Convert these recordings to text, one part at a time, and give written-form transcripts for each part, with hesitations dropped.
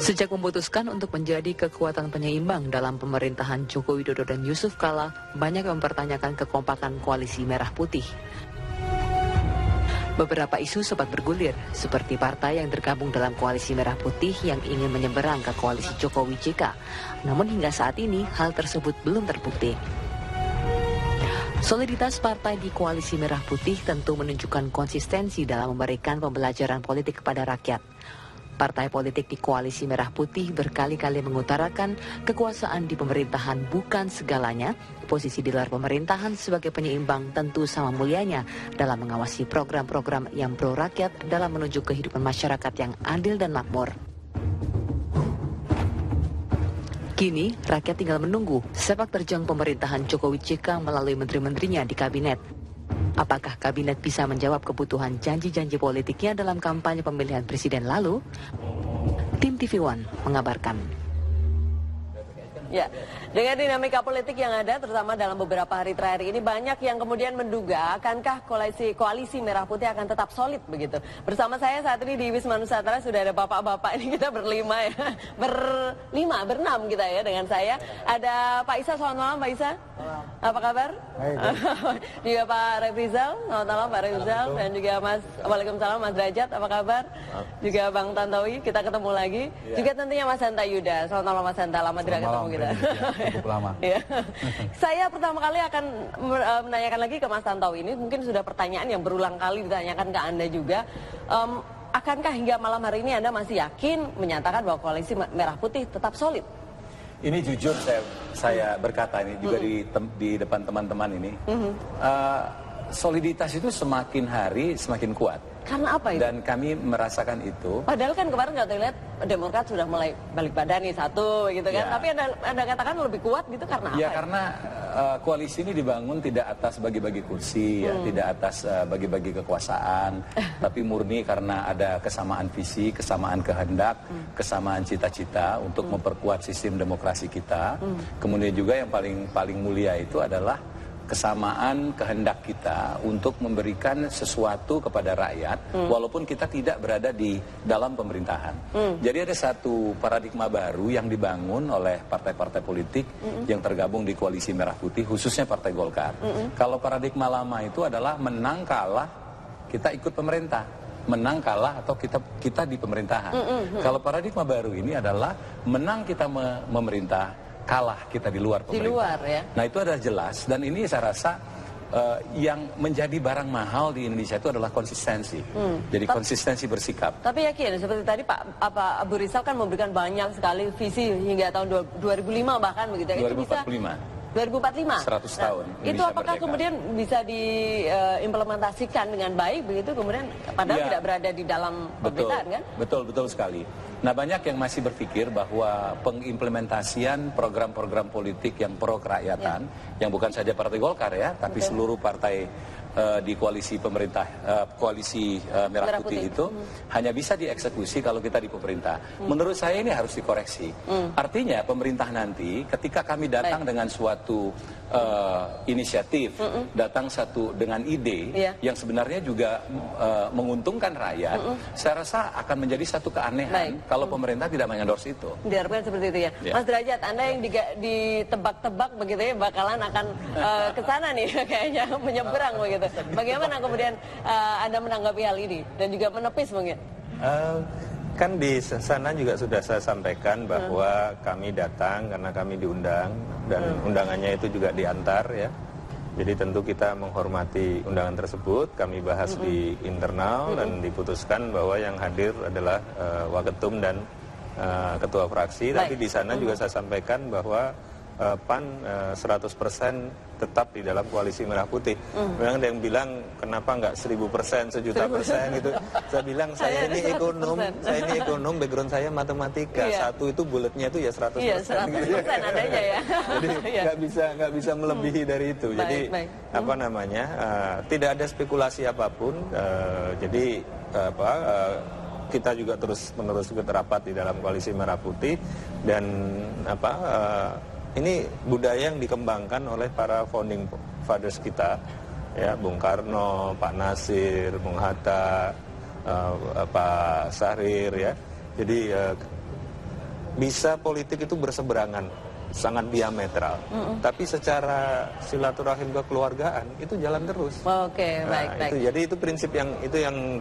Sejak memutuskan untuk menjadi kekuatan penyeimbang dalam pemerintahan Joko Widodo dan Yusuf Kala, banyak yang mempertanyakan kekompakan koalisi Merah Putih. Beberapa isu sempat bergulir, seperti partai yang tergabung dalam koalisi Merah Putih yang ingin menyeberang ke koalisi Jokowi JK. Namun hingga saat ini, hal tersebut belum terbukti. Soliditas partai di koalisi Merah Putih tentu menunjukkan konsistensi dalam memberikan pembelajaran politik kepada rakyat. Partai politik di koalisi Merah Putih berkali-kali mengutarakan kekuasaan di pemerintahan bukan segalanya. Posisi di luar pemerintahan sebagai penyeimbang tentu sama mulianya dalam mengawasi program-program yang pro rakyat dalam menuju kehidupan masyarakat yang adil dan makmur. Kini, rakyat tinggal menunggu sepak terjang pemerintahan Jokowi JK melalui menteri-menterinya di kabinet. Apakah kabinet bisa menjawab kebutuhan janji-janji politiknya dalam kampanye pemilihan presiden lalu? Tim TV One mengabarkan. Ya, dengan dinamika politik yang ada, terutama dalam beberapa hari terakhir ini, banyak yang kemudian menduga akankah koalisi Merah Putih akan tetap solid begitu. Bersama saya saat ini di Wisma Nusantara sudah ada bapak-bapak, ini kita berlima ya, berenam kita ya dengan saya. Ada Pak Isa, selamat malam Pak Isa. Apa kabar? Juga Pak Refrizal, selamat malam Pak Refrizal. Dan juga Waalaikumsalam Mas Derajat, apa kabar? Juga Bang Tantowi, kita ketemu lagi. Juga tentunya Mas Hanta Yuda, selamat malam Mas Hanta, lama tidak ketemu kita. Cukup lama. Ya. Saya pertama kali akan menanyakan lagi ke Mas Tantowi, ini mungkin sudah pertanyaan yang berulang kali ditanyakan ke Anda juga. Akankah hingga malam hari ini Anda masih yakin menyatakan bahwa koalisi Merah Putih tetap solid? Ini jujur saya berkata ini juga di depan teman-teman ini. Soliditas itu semakin hari semakin kuat. Karena apa itu? Dan kami merasakan itu. Padahal kan kemarin kalau terlihat Demokrat sudah mulai balik badan nih satu gitu kan. Ya. Tapi Anda katakan lebih kuat gitu karena apa? Ya karena koalisi ini dibangun tidak atas bagi-bagi kursi, ya, tidak atas bagi-bagi kekuasaan, tapi murni karena ada kesamaan visi, kesamaan kehendak, kesamaan cita-cita untuk memperkuat sistem demokrasi kita. Kemudian juga yang paling mulia itu adalah kesamaan kehendak kita untuk memberikan sesuatu kepada rakyat walaupun kita tidak berada di dalam pemerintahan. Jadi ada satu paradigma baru yang dibangun oleh partai-partai politik yang tergabung di koalisi Merah Putih, khususnya Partai Golkar. Kalau paradigma lama itu adalah menang kalah kita ikut pemerintah, menang kalah atau kita di pemerintahan. Kalau paradigma baru ini adalah menang kita memerintah, kalah kita di luar pemerintah. Di luar ya. Nah itu adalah jelas, dan ini saya rasa yang menjadi barang mahal di Indonesia itu adalah konsistensi. Jadi konsistensi bersikap. Tapi yakin seperti tadi Pak Abu Rizal kan memberikan banyak sekali visi hingga tahun 2005 bahkan begitu. 2045. 2045. 100 tahun. Itu apakah merdeka. Kemudian bisa diimplementasikan dengan baik begitu kemudian padahal tidak berada di dalam pemerintahan kan? Betul sekali. Nah banyak yang masih berpikir bahwa pengimplementasian program-program politik yang pro kerakyatan, yang bukan saja Partai Golkar ya, tapi seluruh partai di koalisi pemerintah, koalisi Merah Putih itu hanya bisa dieksekusi kalau kita di pemerintah. Menurut saya ini harus dikoreksi. Artinya pemerintah nanti ketika kami datang dengan suatu inisiatif, datang dengan ide yang sebenarnya juga menguntungkan rakyat, saya rasa akan menjadi satu keanehan kalau pemerintah tidak mengendorse itu. Diharapkan seperti itu ya. Mas Derajat, Anda yang ditebak-tebak begitu ya bakalan akan ke sana nih kayaknya menyeberang begitu. Bagaimana kemudian Anda menanggapi hal ini dan juga menepis mungkin? Kan di sana juga sudah saya sampaikan bahwa kami datang karena kami diundang dan undangannya itu juga diantar ya. Jadi tentu kita menghormati undangan tersebut, kami bahas di internal dan diputuskan bahwa yang hadir adalah Waketum dan Ketua Fraksi. Tapi di sana juga saya sampaikan bahwa PAN 100% tetap di dalam koalisi Merah Putih. Memang ada yang bilang kenapa nggak 1000%, 1.000.000% gitu. Saya bilang saya ini ekonom, background saya matematika. Satu itu bulatnya itu ya 100%. Iya, 100% gitu. Adanya ya. Jadi nggak bisa melebihi dari itu. Jadi apa namanya? Tidak ada spekulasi apapun. Jadi kita juga terus-menerus rapat di dalam koalisi Merah Putih dan ini budaya yang dikembangkan oleh para founding fathers kita, ya Bung Karno, Pak Nasir, Bung Hatta, Pak Syahrir, ya. Jadi bisa politik itu berseberangan, sangat diametral. Tapi secara silaturahim kekeluargaan itu jalan terus. Oke, baik. Jadi itu prinsip yang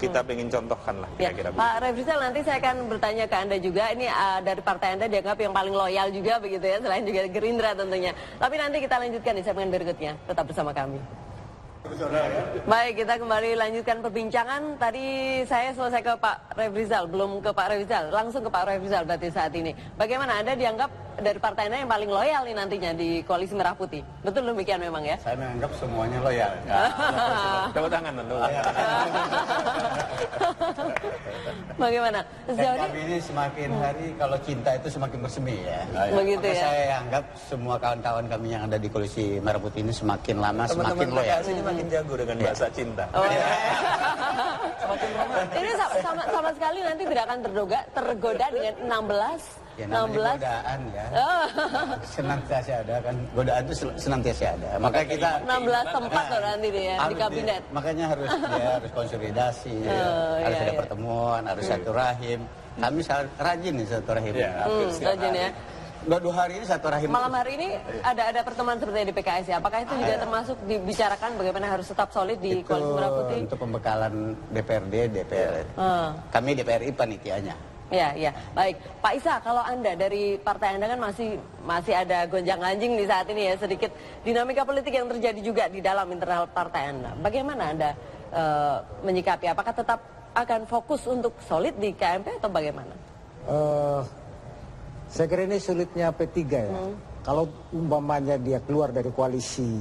kita pengen contohkan lah Ya, kira-kira. Pak Refrizal, nanti saya akan bertanya ke Anda juga. Ini dari partai Anda dianggap yang paling loyal juga begitu ya, selain juga Gerindra tentunya. Tapi nanti kita lanjutkan di segmen berikutnya. Tetap bersama kami. Baik, kita kembali lanjutkan perbincangan. Tadi saya selesai ke Pak Refrizal, belum ke Pak Refrizal, langsung ke Pak Refrizal berarti saat ini. Bagaimana Anda dianggap dari partai Anda yang paling loyal nih nantinya di Koalisi Merah Putih? Betul demikian memang ya? Saya menganggap semuanya loyal. Tepuk tangan tentu. Bagaimana? Sejauh Dan ini kami ini semakin hari kalau cinta itu semakin bersemi ya. Begitu Maka ya? saya anggap semua kawan-kawan kami yang ada di Koalisi Merah Putih ini semakin lama semakin Teman-teman loyal. PKS ini makin jago dengan bahasa cinta. Oh, iya. Ini sama sekali nanti tidak akan tergoda dengan 16. Ya namanya godaan ya. Senantiasa ada kan. Godaan itu senantiasa ada. Maka kita 16 tempat loh nanti deh ya, di kabinet. Makanya harus konsolidasi, harus ada pertemuan, harus satu rahim. Kami rajin nih satu rahim. Rajin ya. Dua hari ini satu rahim. Malam hari ini ada pertemuan seperti di PKS ya. Apakah itu juga termasuk dibicarakan bagaimana harus tetap solid di Koalisi Merah Putih? Untuk pembekalan DPRD, DPR. Kami DPRI panitianya. Ya, baik. Pak Isa, kalau Anda dari partai Anda kan masih ada gonjang-ganjing di saat ini ya, sedikit dinamika politik yang terjadi juga di dalam internal partai Anda. Bagaimana Anda menyikapi? Apakah tetap akan fokus untuk solid di KMP atau bagaimana? Saya kira ini sulitnya P3 ya. Kalau umpamanya dia keluar dari koalisi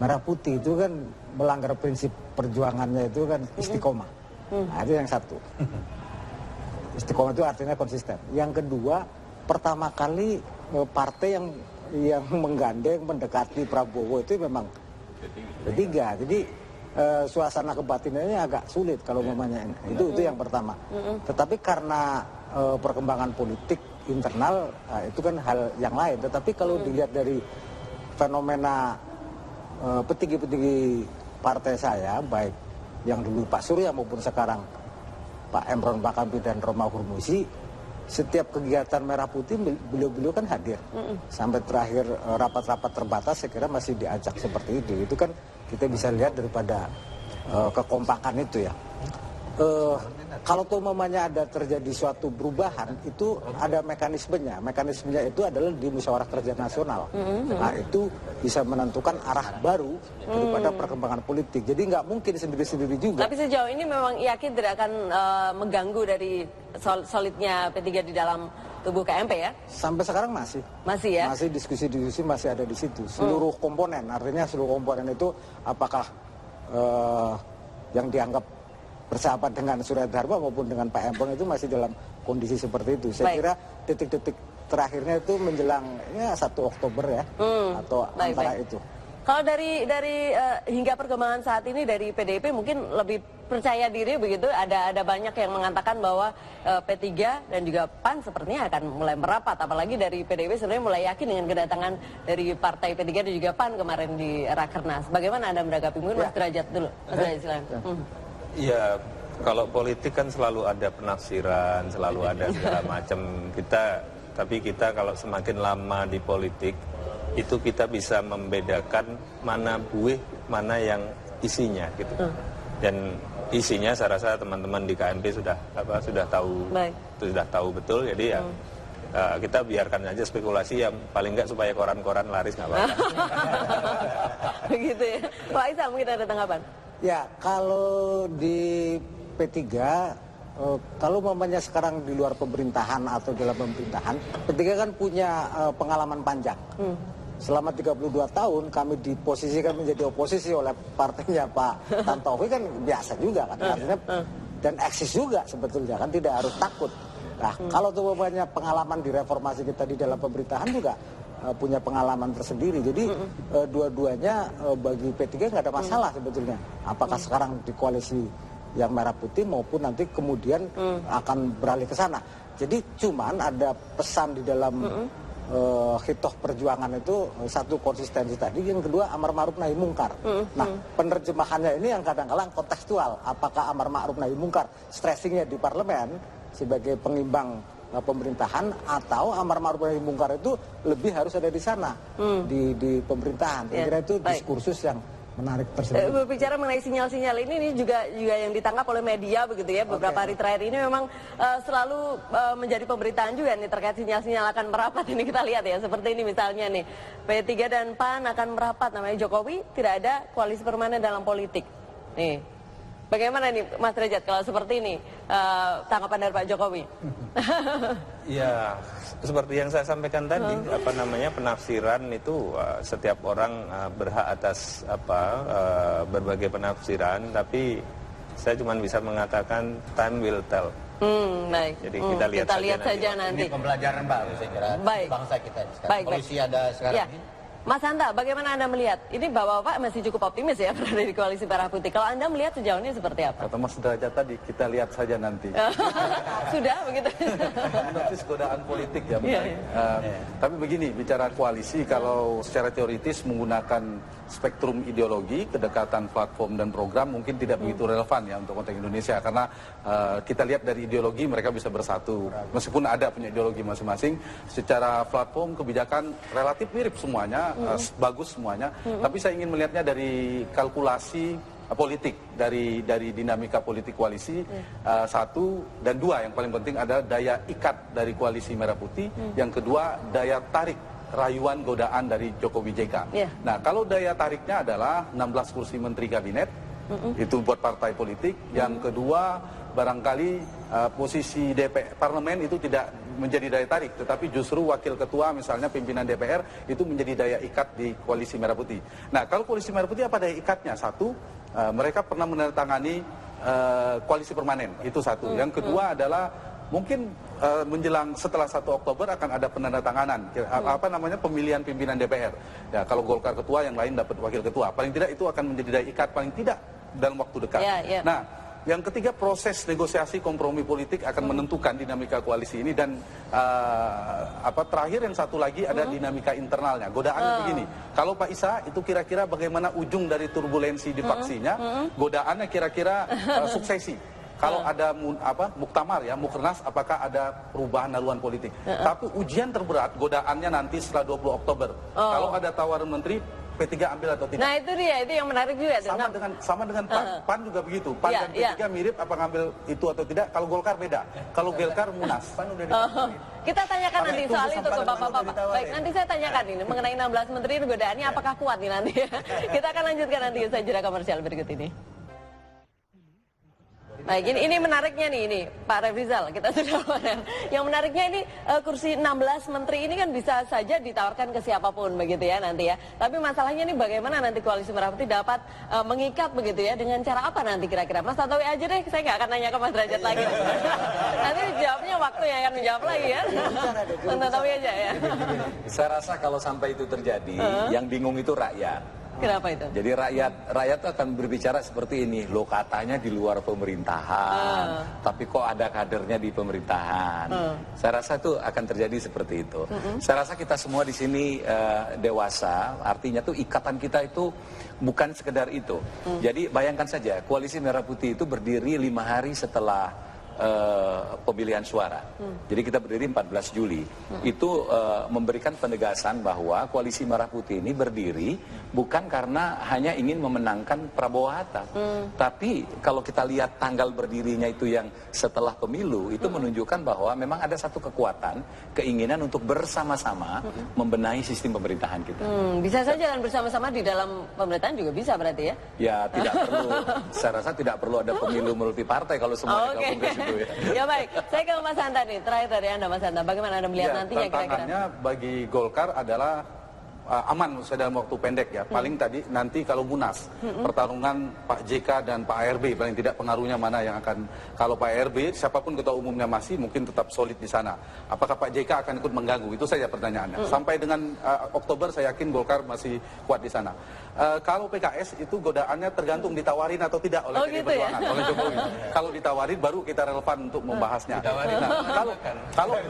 Merah Putih itu kan melanggar prinsip perjuangannya itu kan istiqomah. Nah, itu yang satu. Istiqomah itu artinya konsisten. Yang kedua, pertama kali partai yang menggandeng mendekati Prabowo itu memang P3. Jadi suasana kebatinannya agak sulit kalau umpamanya itu yang pertama. Tetapi karena perkembangan politik internal itu kan hal yang lain. Tetapi kalau dilihat dari fenomena petinggi-petinggi partai saya, baik yang dulu Pak Surya maupun sekarang Pak Emron Pakampi dan Roma Hurmuzi, setiap kegiatan Merah Putih beliau-beliau kan hadir. Sampai terakhir rapat-rapat terbatas saya kira masih diajak seperti itu. Itu kan kita bisa lihat daripada kekompakan itu ya. Kalau umpamanya ada terjadi suatu perubahan, itu ada mekanismenya. Mekanismenya itu adalah di Musyawarah Kerja Nasional. Nah, itu bisa menentukan arah baru daripada perkembangan politik. Jadi nggak mungkin sendiri-sendiri juga. Tapi sejauh ini memang yakin tidak akan mengganggu dari solidnya P3 di dalam tubuh KMP ya? Sampai sekarang masih. Masih ya? Masih diskusi-diskusi masih ada di situ. Seluruh komponen, artinya seluruh komponen itu apakah yang dianggap bersahabat dengan Surya Dharma maupun dengan Pak Emron itu masih dalam kondisi seperti itu. Saya kira detik-detik terakhirnya itu menjelang 1 Oktober ya, atau antara itu. Kalau dari hingga perkembangan saat ini dari PDIP mungkin lebih percaya diri begitu. Ada banyak yang mengatakan bahwa P3 dan juga PAN sepertinya akan mulai merapat. Apalagi dari PDIP sebenarnya mulai yakin dengan kedatangan dari partai P3 dan juga PAN kemarin di Rakernas. Bagaimana Anda menanggapi? Mungkin Mas Derajat dulu. Mas Derajat silakan. Ya, kalau politik kan selalu ada penafsiran, selalu ada segala macam. Tapi kita kalau semakin lama di politik, itu kita bisa membedakan mana buih, mana yang isinya gitu. Dan isinya saya rasa teman-teman di KMP sudah tahu betul. Jadi ya kita biarkan aja spekulasi, yang paling enggak supaya koran-koran laris nggak apa-apa. Begitu ya. Pak Isa mungkin ada tanggapan? Ya, kalau di P3, kalau umpamanya sekarang di luar pemerintahan atau dalam pemerintahan, P3 kan punya pengalaman panjang. Selama 32 tahun kami diposisikan menjadi oposisi oleh partainya Pak Tantowi kan biasa juga kan. Artinya, dan eksis juga sebetulnya kan, tidak harus takut. Nah, kalau umpamanya pengalaman di reformasi kita di dalam pemerintahan juga punya pengalaman tersendiri. Jadi dua-duanya bagi P3 nggak ada masalah sebetulnya. Apakah sekarang di koalisi yang Merah Putih maupun nanti kemudian akan beralih ke sana. Jadi cuman ada pesan di dalam hitoh perjuangan itu, satu konsistensi tadi, yang kedua amar ma'ruf nahi mungkar. Nah, penerjemahannya ini yang kadang-kadang kontekstual. Apakah amar ma'ruf nahi mungkar stressingnya di parlemen sebagai pengimbang pemerintahan, atau amar ma'ruf nahi mungkar itu lebih harus ada di sana di pemerintahan. Saya kira itu diskursus yang menarik tersebut. Berbicara mengenai sinyal-sinyal ini juga yang ditangkap oleh media begitu ya. Beberapa hari terakhir ini memang selalu menjadi pemberitaan juga nih terkait sinyal-sinyal akan merapat. Ini kita lihat ya, seperti ini misalnya nih, P3 dan PAN akan merapat, namanya Jokowi tidak ada koalisi permanen dalam politik. Nih, bagaimana nih Mas Derajat kalau seperti ini tanggapan dari Pak Jokowi? Ya, seperti yang saya sampaikan tadi, penafsiran itu setiap orang berhak atas berbagai penafsiran, tapi saya cuma bisa mengatakan time will tell. Baik. Jadi kita lihat saja nanti. Ini pembelajaran baru saya kira bangsa kita sekarang. Baik. Polisi ada sekarang Ya. ini. Mas Hanta, bagaimana Anda melihat? Ini Bapak-Bapak masih cukup optimis ya berada di Koalisi Merah Putih. Kalau Anda melihat sejauh ini seperti apa? Kata Mas Derajat tadi, kita lihat saja nanti. Sudah begitu? Notis godaan politik ya. Tapi begini, bicara koalisi, kalau secara teoritis menggunakan spektrum ideologi, kedekatan platform dan program mungkin tidak begitu relevan ya untuk konteks Indonesia. Karena kita lihat dari ideologi mereka bisa bersatu. Meskipun ada punya ideologi masing-masing, secara platform kebijakan relatif mirip semuanya, bagus semuanya. Tapi saya ingin melihatnya dari kalkulasi politik, dari dinamika politik koalisi. Satu dan dua, yang paling penting adalah daya ikat dari koalisi Merah Putih. Yang kedua, daya tarik rayuan godaan dari Jokowi JK. Nah, kalau daya tariknya adalah 16 kursi menteri kabinet, itu buat partai politik. Yang kedua, barangkali posisi DPR parlemen itu tidak menjadi daya tarik, tetapi justru wakil ketua misalnya pimpinan DPR itu menjadi daya ikat di koalisi Merah Putih. Nah, kalau koalisi Merah Putih apa daya ikatnya? Satu, mereka pernah menandatangani koalisi permanen, itu satu. Yang kedua adalah mungkin menjelang setelah 1 Oktober akan ada penandatanganan pemilihan pimpinan DPR. Ya, kalau Golkar ketua, yang lain dapat wakil ketua. Paling tidak itu akan menjadi daya ikat, paling tidak dalam waktu dekat. Nah, yang ketiga, proses negosiasi kompromi politik akan menentukan dinamika koalisi ini. Dan terakhir yang satu lagi ada dinamika internalnya. Godaannya begini, kalau Pak Isa itu kira-kira bagaimana ujung dari turbulensi di faksinya, godaannya kira-kira suksesi. Kalau ada muktamar ya, mukernas, apakah ada perubahan haluan politik. Tapi ujian terberat godaannya nanti setelah 20 Oktober. Kalau ada tawaran menteri, P3 ambil atau tidak. Nah itu dia, itu yang menarik juga. Sama dengan PAN. PAN juga begitu. PAN dan P3 mirip, apa ngambil itu atau tidak. Kalau Golkar beda. Kalau Golkar Munas. PAN udah kita tanyakan nanti soal itu ke Bapak-Bapak. Baik, nanti saya tanyakan ini mengenai 16 menteri godaannya apakah kuat nih nanti. Kita akan lanjutkan nanti usai jeda komersial berikut ini. Baik, ini menariknya nih, ini Pak Refrizal, kita sudah lihat. Yang menariknya ini kursi 16 menteri ini kan bisa saja ditawarkan ke siapapun begitu ya nanti ya. Tapi masalahnya ini bagaimana nanti Koalisi Merah Putih dapat mengikat begitu ya, dengan cara apa nanti kira-kira? Mas Tantowi aja deh, saya nggak akan nanya ke Mas Derajat lagi. Nanti jawabnya waktu yang akan menjawab lagi ya. Mas Tantowi aja ya. Saya rasa kalau sampai itu terjadi, yang bingung itu rakyat. Kenapa itu? Jadi rakyat akan berbicara seperti ini, loh katanya di luar pemerintahan, tapi kok ada kadernya di pemerintahan. Saya rasa itu akan terjadi seperti itu. Saya rasa kita semua di sini dewasa, artinya tuh ikatan kita itu bukan sekedar itu. Jadi bayangkan saja, Koalisi Merah Putih itu berdiri 5 hari setelah pemilihan suara. Jadi kita berdiri 14 Juli. Itu memberikan penegasan bahwa Koalisi Merah Putih ini berdiri bukan karena hanya ingin memenangkan Prabowo Hatta. Tapi kalau kita lihat tanggal berdirinya itu yang setelah pemilu, itu menunjukkan bahwa memang ada satu kekuatan, keinginan untuk bersama-sama membenahi sistem pemerintahan kita. Bisa saja kan bersama-sama di dalam pemerintahan juga bisa berarti ya? Ya tidak perlu, saya rasa tidak perlu ada pemilu multi partai kalau semua digabung ke situ. Ya baik, saya ke Mas Hanta nih, terakhir dari Anda Mas Hanta, bagaimana Anda melihat nantinya kira-kira? Tantangannya bagi Golkar adalah aman dalam waktu pendek ya. Paling tadi nanti kalau Munas, pertarungan Pak JK dan Pak ARB, paling tidak pengaruhnya mana yang akan, kalau Pak ARB siapapun ketua umumnya masih mungkin tetap solid di sana. Apakah Pak JK akan ikut mengganggu? Itu saja pertanyaannya. Sampai dengan Oktober saya yakin Golkar masih kuat di sana. Kalau PKS itu godaannya tergantung ditawarin atau tidak oleh PDI Perjuangan, oleh Jokowi. Kalau ditawarin baru kita relevan untuk membahasnya. Nah, kalau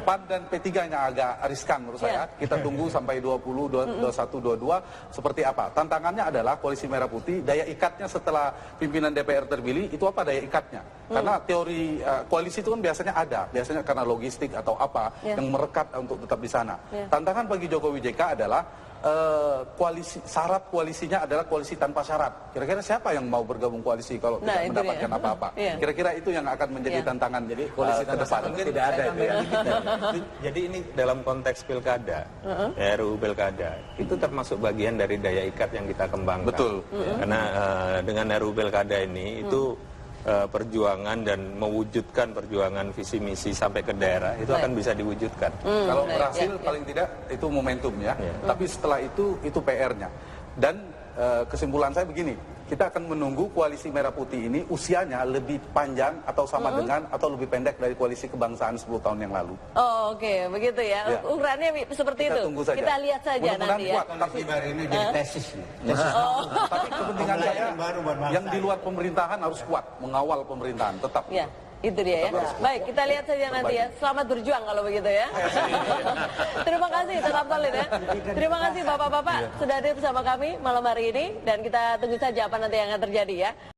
PAN dan P3-nya agak riskan menurut saya, kita tunggu sampai 20 2020, 21, 22 seperti apa. Tantangannya adalah Koalisi Merah Putih, daya ikatnya setelah pimpinan DPR terpilih, itu apa daya ikatnya? Karena teori koalisi itu kan biasanya karena logistik atau apa yang merekat untuk tetap di sana. Tantangan bagi Jokowi JK adalah syarat koalisinya adalah koalisi tanpa syarat. Kira-kira siapa yang mau bergabung koalisi kalau tidak mendapatkan apa-apa? Kira-kira itu yang akan menjadi tantangan. Jadi koalisi tanpa syarat tidak ada itu ya. Jadi ini dalam konteks pilkada, RUU pilkada, itu termasuk bagian dari daya ikat yang kita kembangkan. Betul. Karena dengan RUU pilkada ini itu perjuangan dan mewujudkan perjuangan visi misi sampai ke daerah itu akan bisa diwujudkan. Kalau berhasil paling tidak itu momentum ya. Tapi setelah itu PR-nya. Dan kesimpulan saya begini, kita akan menunggu Koalisi Merah Putih ini usianya lebih panjang atau sama dengan atau lebih pendek dari Koalisi Kebangsaan 10 tahun yang lalu. Oh, oke, begitu ya. Ukurannya seperti Kita itu. tunggu saja. Kita lihat saja nanti ya. Tapi baru ini jadi tesis nih. Tapi kepentingan saya yang di luar pemerintahan harus kuat, mengawal pemerintahan tetap. Ya, itu dia ya. Baik, kita lihat saja nanti ya. Selamat berjuang kalau begitu ya. Terima kasih, tetap solid ya. Terima kasih Bapak-Bapak sudah hadir bersama kami malam hari ini. Dan kita tunggu saja apa nanti yang akan terjadi ya.